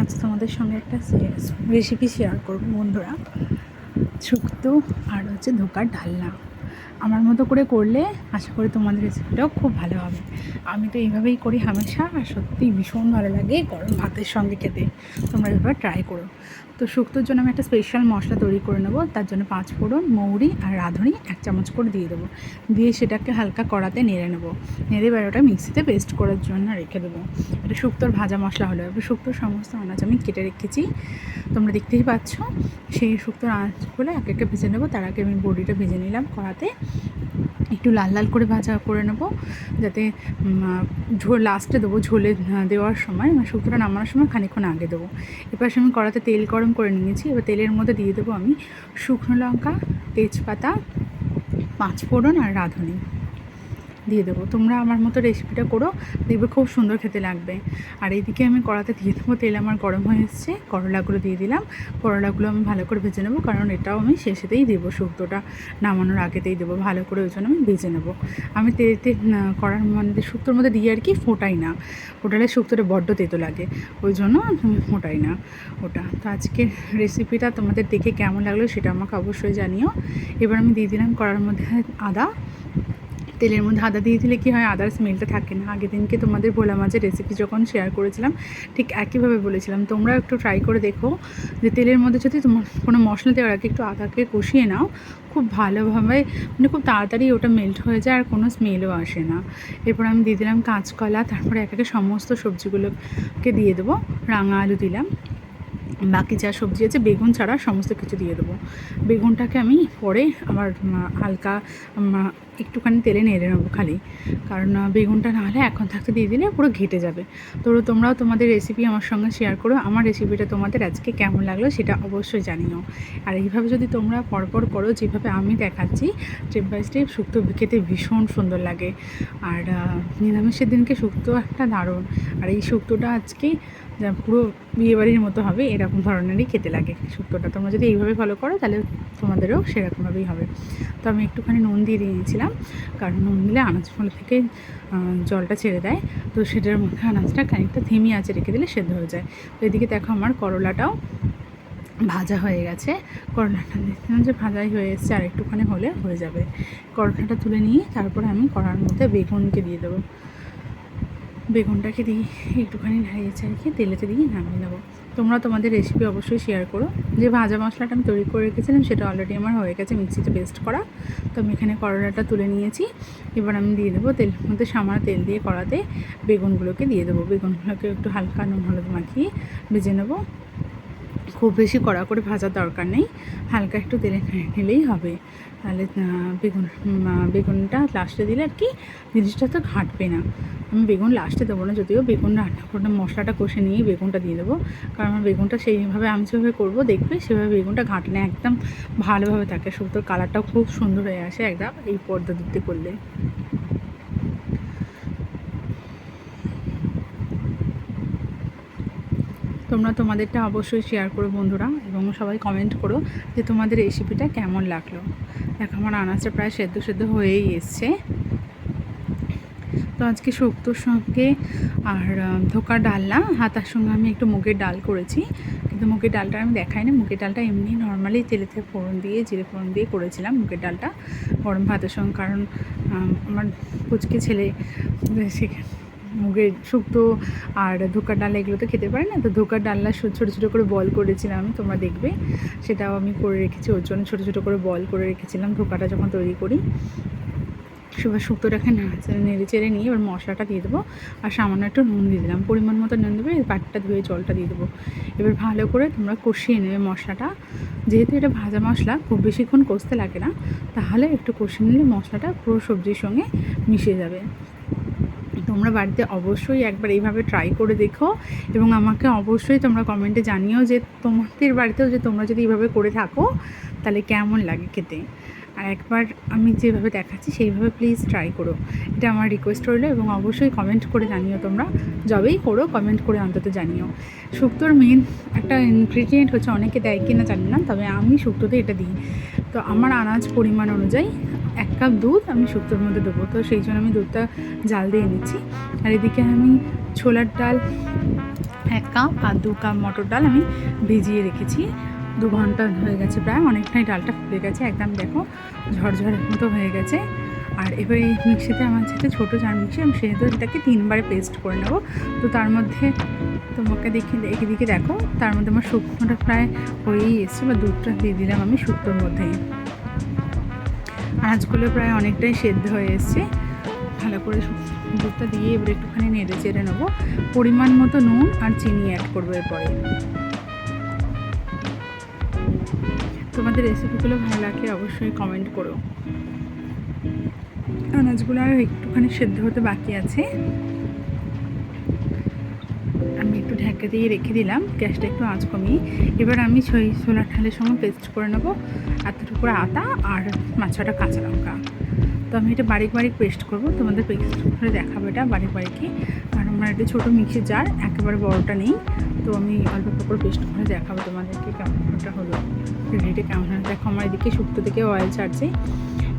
আজ তোমাদের সঙ্গে একটা রেসিপি শেয়ার করব বন্ধুরা। শুক্তো আর হচ্ছে ধোকার ডালনা আমার মতো করে করলে আশা করি তোমাদের রেসিপিটাও খুব ভালো হবে। আমি তো এইভাবেই করি হামেশা, আর সত্যিই ভীষণ ভালো লাগে গরম ভাতের সঙ্গে খেতে। তোমরা এবার ট্রাই করো। তো শুক্তোর জন্য আমি একটা স্পেশাল মশলা তৈরি করে নেবো। তার জন্য 5 ফোড়ন, মৌরি আর রাঁধুনি 1 চামচ করে দিয়ে দেবো। দিয়ে সেটাকে হালকা কড়াতে নেড়ে নেবো। নেড়ে এবার ওটা মিক্সিতে পেস্ট করার জন্য রেখে দেবো। এটা শুক্তোর ভাজা মশলা হলো। এবার শুক্তোর সমস্ত আনাজ আমি কেটে রেখেছি, তোমরা দেখতেই পাচ্ছ। সেই শুক্তোর আনাজগুলো এক একে ভেজে নেবো। তার আগে আমি বড়িটা ভেজে নিলাম কড়াতে, একটু লাল লাল করে ভাজা করে নেবো, যাতে ঝোল লাস্টে দেবো। ঝোলে দেওয়ার সময় শুক্তোটা নামানোর সময় খানিকক্ষণ আগে দেবো। এবার আমি কড়াতে তেল গরম করে নিয়েছি। এবার তেলের মধ্যে দিয়ে দেবো আমি শুকনো লঙ্কা, তেজপাতা, 5 ফোড়ন আর রাঁধুনি দিয়ে দেবো। তোমরা আমার মতো রেসিপিটা করো, দেখবে খুব সুন্দর খেতে লাগবে। আর এইদিকে আমি কড়াতে দিয়ে দেবো, তেল আমার গরম হয়ে এসছে, করলাগুলো দিয়ে দিলাম। করলাগুলো আমি ভালো করে ভেজে নেবো, কারণ এটাও আমি শেষেতেই দেবো, শুক্তোটা নামানোর আগেতেই দেবো। ভালো করে ওই জন্য আমি ভেজে নেবো। আমি তেলতে কড়ার মধ্যে শুক্তোর মধ্যে দিয়ে আর কি ফোটাই না, ফোটালে শুক্তোটা বড্ড তেতো লাগে, ওই জন্য আমি ফোটাই না ওটা। তো আজকের রেসিপিটা তোমাদের দেখে কেমন লাগলো সেটা আমাকে অবশ্যই জানিও। এবার আমি দিয়ে দিলাম কড়ার মধ্যে আদা। তেলের মধ্যে আদা দিয়ে দিলে কী হয়, আদার স্মেলটা থাকে না। আগের দিনকে তোমাদের ভোলা মাছের রেসিপি যখন শেয়ার করেছিলাম ঠিক একইভাবে বলেছিলাম, তোমরা একটু ট্রাই করে দেখো যে তেলের মধ্যে যদি তোমার কোনো মশলা দেওয়ার আগে একটু আদাকে কষিয়ে নাও, খুব ভালোভাবে খুব তাড়াতাড়ি ওটা মেল্ট হয়ে যায় আর কোনো স্মেলও আসে না। এরপর আমি দিয়ে দিলাম কাঁচকলা, তারপরে একে সমস্ত সবজিগুলোকে দিয়ে দেবো। রাঙা আলু দিলাম, বাকি যা সবজি আছে বেগুন ছাড়া সমস্ত কিছু দিয়ে দেবো। বেগুনটাকে আমি পরে আবার হালকা একটুখানি তেলে নেড়ে নেবো খালি, কারণ বেগুনটা না হলে এখন থাকতে দিয়ে দিলে পুরো ঘেটে যাবে। তো তোমরাও তোমাদের রেসিপি আমার সঙ্গে শেয়ার করো। আমার রেসিপিটা তোমাদের আজকে কেমন লাগলো সেটা অবশ্যই জানিও। আর এইভাবে যদি তোমরা পরপর করো যেভাবে আমি দেখাচ্ছি, স্টেপ বাই স্টেপ, শুক্তো খেতে ভীষণ সুন্দর লাগে। আর নিরামিষের দিনকে শুক্তো একটা দারুণ। আর এই শুক্তোটা আজকে যা পুরো বিয়েবাড়ির মতো হবে, এরকম ধরনেরই খেতে লাগে শুক্তোটা। তোমরা যদি এইভাবে ফলো করো তাহলে তোমাদেরও সেরকমভাবেই হবে। তো আমি একটুখানি নুন দিয়ে দিয়েছিলাম, কারণ নুন দিলে আনাজগুলো থেকে জলটা ছেড়ে দেয়। তো সেটার মধ্যে আনাজটা খানিকটা থেমে আছে রেখে দিলে সেদ্ধ হয়ে যায়। তো এদিকে দেখো আমার করলাটাও ভাজা হয়ে গেছে। করলাটা দেখছিলাম যে ভাজাই হয়ে এসছে, আর একটুখানি হলে হয়ে যাবে। করলাটা তুলে নিয়ে তারপরে আমি কড়ার মধ্যে বেগুনকে দিয়ে দেবো। বেগুনটাকে দিয়ে একটুখানি নাড়িয়ে চাড়িয়ে তেলেতে দিয়ে নামিয়ে নেবো। তোমরা তোমাদের রেসিপি অবশ্যই শেয়ার করো। যে ভাজা মশলাটা আমি তৈরি করে রেখেছিলাম সেটা অলরেডি আমার হয়ে গেছে মিক্সিতে পেস্ট করা। তো আমি এখানে করলাটা তুলে নিয়েছি। এবার আমি দিয়ে দেবো তেলের মধ্যে সামান্য তেল দিয়ে কড়াতে বেগুনগুলোকে দিয়ে দেবো। বেগুনগুলোকে একটু হালকা নুন হলুদ মাখিয়ে ভেজে নেবো। খুব বেশি কড়া করে ভাজার দরকার নেই, হালকা একটু তেলে নিলেই হবে। তাহলে বেগুনটা লাস্টে দিলে আর কি জিনিসটা তো ঘাঁটবে না। আমি বেগুন লাস্টে দেবো না, যদিও বেগুন রান্না করে মশলাটা কষে নিয়েই বেগুনটা দিয়ে দেবো। কারণ আমার বেগুনটা সেইভাবে আমি যেভাবে করবো দেখবে সেভাবে বেগুনটা ঘাঁটে না, একদম ভালোভাবে থাকে। শুক্তোর কালারটাও খুব সুন্দর হয়ে আসে একদম এই পদ্ধতিতে করলে। তোমরা তোমাদেরটা অবশ্যই শেয়ার করো বন্ধুরা, এবং সবাই কমেন্ট করো যে তোমাদের রেসিপিটা কেমন লাগলো। দেখো আমার আনাজটা প্রায় সেদ্ধ হয়েই এসছে। তো আজকে শুক্তোর সঙ্গে আর ধোকার ডালনা, তার সঙ্গে আমি একটু মুগের ডাল করেছি, কিন্তু মুগের ডালটা আমি দেখাইনি। মুগের ডালটা এমনি নর্মালি তেলেতে ফোড়ন দিয়ে, জিরে ফোড়ন দিয়ে করেছিলাম মুগের ডালটা গরম ভাতের সঙ্গে। কারণ আমার পুচকে ছেলে সেখানে মুগের শুক্তো আর ধোকার ডাল এগুলো তো খেতে পারে না। তো ধোকার ডালনা ছোটো ছোটো করে বল করেছিলাম আমি, তোমরা দেখবে সেটাও আমি করে রেখেছি। ওর জন্য ছোটো ছোটো করে বল করে রেখেছিলাম ধোকাটা যখন তৈরি করি। এবার শুক্তোটাকে নেড়ে চেড়ে নিয়ে এবার মশলাটা দিয়ে দেবো, আর সামান্য একটু নুন দিয়ে দিলাম, পরিমাণ মতো নুন দেবে। পাটটা ধুয়ে জলটা দিয়ে দেবো। এবার ভালো করে তোমরা কষিয়ে নেবে মশলাটা। যেহেতু এটা ভাজা মশলা, খুব বেশিক্ষণ কষতে লাগে না, তাহলে একটু কষিয়ে নিলে মশলাটা পুরো সবজির সঙ্গে মিশে যাবে। তোমরা বাড়িতে অবশ্যই একবার এইভাবে ট্রাই করে দেখো, এবং আমাকে অবশ্যই তোমরা কমেন্টে জানিও যে তোমাদের বাড়িতেও যে তোমরা যদি এইভাবে করে থাকো তাহলে কেমন লাগে খেতে। আর একবার আমি যেভাবে দেখাচ্ছি সেইভাবে প্লিজ ট্রাই করো, এটা আমার রিকোয়েস্ট রইলো। এবং অবশ্যই কমেন্ট করে জানিও, তোমরা যবেই করো কমেন্ট করে অন্তত জানিও। শুক্তোর মেন একটা ইনগ্রিডিয়েন্ট হচ্ছে, অনেকে দেয় কিনা জানি না, তবে আমি শুক্তোতে এটা দিই। তো আমার আনাজ পরিমাণ অনুযায়ী 1 কাপ দুধ আমি শুক্তোর মধ্যে দেবো। তো সেই জন্য আমি দুধটা জাল দিয়ে নিচ্ছি। আর এদিকে আমি ছোলার ডাল 1 কাপ আর 2 কাপ মটর ডাল আমি ভিজিয়ে রেখেছি। 2 ঘন্টা হয়ে গেছে প্রায়, অনেকটাই ডালটা ফুলে গেছে, একদম দেখো ঝরঝরের মতো হয়ে গেছে। আর এবার এই মিক্সিতে আমার যেহেতু ছোটো জার মিক্সি, আমি সেহেতু এটাকে 3 বারে পেস্ট করে নেব। তো তার মধ্যে তোমাকে এদিকে দেখো, তার মধ্যে আমার শুকনোটা প্রায় হয়েই এসছে, বা দুধটা দিয়ে দিলাম আমি শুক্তোর মধ্যেই। আঁচগুলো প্রায় অনেকটাই সেদ্ধ হয়ে এসছে। ভালো করে দুধটা দিয়ে এবার একটুখানি নেড়ে চেড়ে নেবো। পরিমাণ মতো নুন আর চিনি অ্যাড করবো এরপরে। তোমাদের রেসিপিগুলো ভালো লাগলে অবশ্যই কমেন্ট করো। আনাজগুলো আরও একটুখানি সেদ্ধ হতে বাকি আছে। আমি একটু ঢাকা দিয়ে রেখে দিলাম, গ্যাসটা একটু আঁচ কমিয়ে। এবার আমি ছোলার ডালের সঙ্গে পেস্ট করে নেবো এতটুকু আদা আর 5-6টা কাঁচা লঙ্কা। তো আমি এটা বারিক বারিক পেস্ট করবো, তোমাদের পেস্ট করে দেখাবো এটা বারিক বারিকই। আর আমার একটা ছোটো মিক্সির জার, একেবারে বড়োটা নেই, তো আমি অল্প অল্প করে পেস্ট করে দেখাবো তোমাদেরকে কেমনটা হলো, রেডিটা কেমন হলো। দেখো আমার এদিকে শুক্তো থেকে অয়েল ছাড়ছে।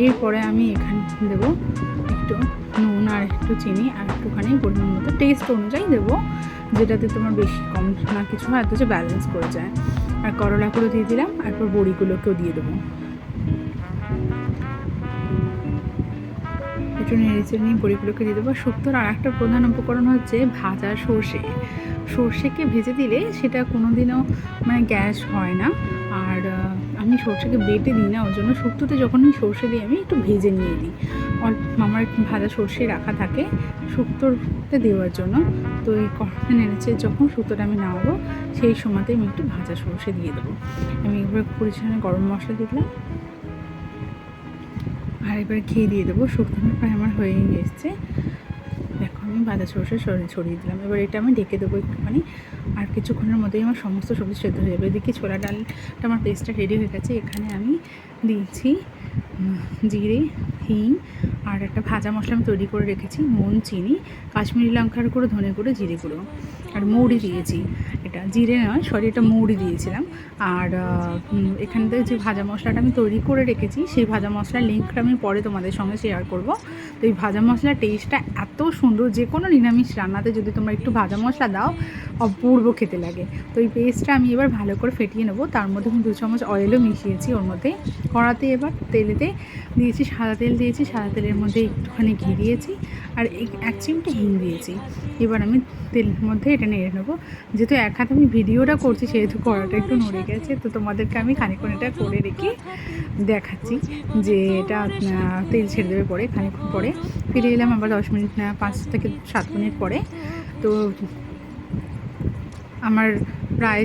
এরপরে আমি এখানে দেবো একটু নুন আর একটু চিনি আর একটুখানি পরিমাণ মতো টেস্ট অনুযায়ী দেবো, যেটাতে তোমার বেশি কম না কিছু হয়, অথচ ব্যালেন্স করে যায়। আর করলাগুলো দিয়ে দিলাম, তারপর বড়িগুলোকেও দিয়ে দেবো। একটু নেড়েচেড়ে নিয়ে বড়িগুলোকে দিয়ে দেবো। শুক্তোর আর একটা প্রধান উপকরণ হচ্ছে ভাজা সর্ষে। সর্ষেকে ভেজে দিলে সেটা কোনো দিনও মানে গ্যাস হয় না। আর আমি সর্ষেকে বেটে দিই না, ওই জন্য শুক্তোতে যখনই সর্ষে দিই আমি একটু ভেজে নিয়ে দিই। আমার ভাজা সর্ষে রাখা থাকে শুক্তোতে দেওয়ার জন্য। তো এই কড়াতে নেড়েছে যখন শুক্তোটা আমি নামাবো, সেই সময়তে আমি একটু ভাজা সর্ষে দিয়ে দেবো। আমি এবার পরিষ্কার গরম মশলা দিলাম, আর এবার ঘি দিয়ে দেবো। শুকনো প্রায় আমার হয়েই এসছে। দেখো আমি ভাজা সরষে ছড়িয়ে দিলাম। এবার এটা আমি ঢেকে দেবো একটুখানি, আর কিছুক্ষণের মধ্যেই আমার সমস্ত সবজি সেদ্ধ হয়ে যাবে। এদিকে ছোলা ডালটা আমার পেস্টটা রেডি হয়ে গেছে। এখানে আমি দিয়েছি জিরে, হিং আর একটা ভাজা মশলা আমি তৈরি করে রেখেছি, নুন, চিনি, কাশ্মীরি লঙ্কার গুঁড়ো, ধনে গুঁড়ো, জিরে গুঁড়ো আর মৌরি দিয়েছি। এটা জিরে নয়, সরি, এটা মৌরি দিয়েছিলাম। আর এখান থেকে যে ভাজা মশলাটা আমি তৈরি করে রেখেছি, সেই ভাজা মশলার লিঙ্কটা আমি পরে তোমাদের সঙ্গে শেয়ার করব। তো এই ভাজা মশলার টেস্টটা এত সুন্দর, যে কোনো নিরামিষ রান্নাতে যদি তোমরা একটু ভাজা মশলা দাও অপূর্ব খেতে লাগে। তো এই পেস্টটা আমি এবার ভালো করে ফেটিয়ে নেবো। তার মধ্যে আমি 2 চামচ অয়েলও মিশিয়েছি ওর মধ্যে। কড়াতে এবার তেলেতে দিয়েছি, সাদা তেল দিয়েছি, সাদা তেলের মধ্যে একটুখানি ঘি দিয়েছি আর 1 চিমটে হিং দিয়েছি। এবার আমি তেলের মধ্যে এটা নেড়ে নেবো। যেহেতু এক হাতে আমি ভিডিওটা করছি, সেহেতু কড়াটা একটু নড়ে গেছে, তো তোমাদেরকে আমি খানিকক্ষণ এটা করে রেখে দেখাচ্ছি যে এটা তেল ছেড়ে দেবে পরে। খানিকক্ষণ পরে ফিরে এলাম আবার 10 মিনিট, 5 থেকে 7 মিনিট পরে। তো আমার প্রায়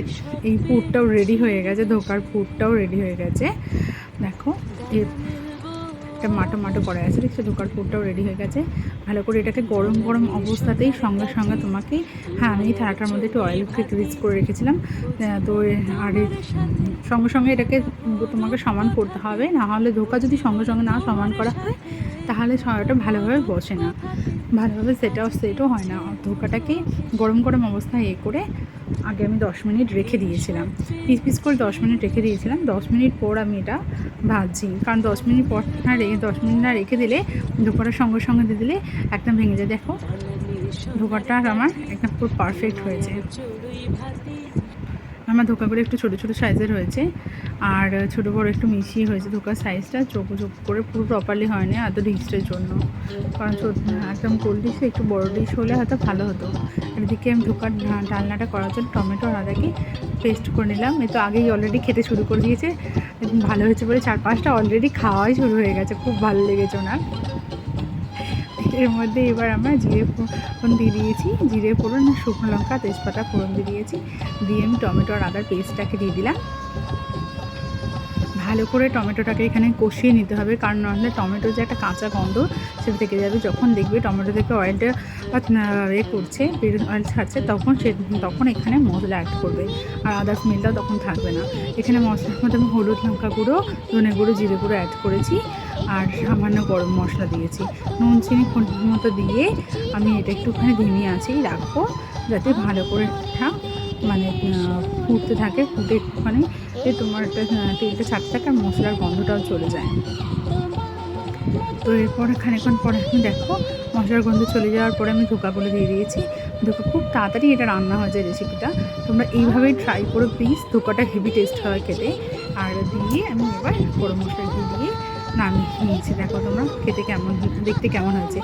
এই পুরটাও রেডি হয়ে গেছে, ধোকার পুরটাও রেডি হয়ে গেছে। দেখো একটা মাটো করে আছে, দেখছো ধোকার পুরটাও রেডি হয়ে গেছে। ভালো করে এটাকে গরম গরম অবস্থাতেই সঙ্গে সঙ্গে তোমাকে, হ্যাঁ আমি থালাটার মধ্যে একটু অয়েল গ্রিস করে রেখেছিলাম, তো আর সঙ্গে সঙ্গে এটাকে তোমাকে সমান করতে হবে, না হলে ধোকা যদি সঙ্গে সঙ্গে না সমান করা হয় তাহলে সয়াটা ভালোভাবে বসে না, ভালোভাবে সেটও হয় না। ধোকাটাকে গরম গরম অবস্থায় করে আগে আমি 10 মিনিট রেখে দিয়েছিলাম, পিস করে 10 মিনিট রেখে দিয়েছিলাম। 10 মিনিট পর আমি এটা ভাজছি, কারণ 10 মিনিট পর 10 মিনিট না রেখে দিলে ধোকাটার সঙ্গে সঙ্গে দিয়ে দিলে একদম ভেঙে যায়। দেখো ধোকাটা আমার একদম পুরো পারফেক্ট হয়েছে। আমার ধোকাগুলো একটু ছোটো ছোটো সাইজের হয়েছে, আর ছোটো বড়ো একটু মিশিয়ে হয়েছে। ধোকার সাইজটা চোখ করে পুরো প্রপারলি হয়নি এত ডিশটার জন্য, কারণ একদম কোল্ড ডিশ একটু বড়ো ডিশ হলে হয়তো ভালো হতো। এদিকে আমি ধোকার ডালনাটা করার জন্য টমেটো আর আদাকে পেস্ট করে নিলাম। এ তো আগেই অলরেডি খেতে শুরু করে দিয়েছে, ভালো হয়েছে বলে 4-5টা অলরেডি খাওয়াই শুরু হয়ে গেছে, খুব ভালো লেগেছে ওনার। এর মধ্যে এবার আমরা জিরে ফোড়ন দিয়ে দিয়েছি, জিরে ফোড়ন, শুকনো লঙ্কা, তেজপাতা ফোড়ন দিয়ে দিয়েছি। দিয়ে আমি টমেটো আর আদার পেস্টটাকে দিয়ে দিলাম। ভালো করে টমেটোটাকে এখানে কষিয়ে নিতে হবে, কারণ নাহলে টমেটোর যে একটা কাঁচা গন্ধ সেটা থেকে যাবে। যখন দেখবে টমেটো থেকে অয়েলটা করছে, অয়েল ছাড়ছে, তখন এখানে মশলা অ্যাড করবে, আর আদার স্মেলটাও তখন থাকবে না। এখানে মশলার মধ্যে আমি হলুদ, লঙ্কা গুঁড়ো, ধনে গুঁড়ো, জিরে গুঁড়ো অ্যাড করেছি, আর সামান্য গরম মশলা দিয়েছি। নুন চিনি মতো দিয়ে আমি এটা একটুখানি ধিমিয়ে আছেই রাখবো, যাতে ভালো করে মানে ফুটতে থাকে, ফুটে একটুখানি তোমার তেলটা ছাড়তে থাকে আর মশলার গন্ধটাও চলে যায়। তো এরপরে খানিকক্ষণ পরে আমি দেখো মশলার গন্ধ চলে যাওয়ার পরে আমি ধোকাগুলো দিয়ে দিয়েছি। ধোকা খুব তাড়াতাড়ি এটা রান্না হয়ে যায় রেসিপিটা। তোমরা এইভাবেই ট্রাই করো প্লিজ, ধোকাটা হেভি টেস্ট হয় খেতে। আর দিয়ে আমি এবার গরম মশলা দিয়ে নামিয়ে নিয়েছি। দেখো তোমরা খেতে কেমন, দেখতে কেমন হয়েছে।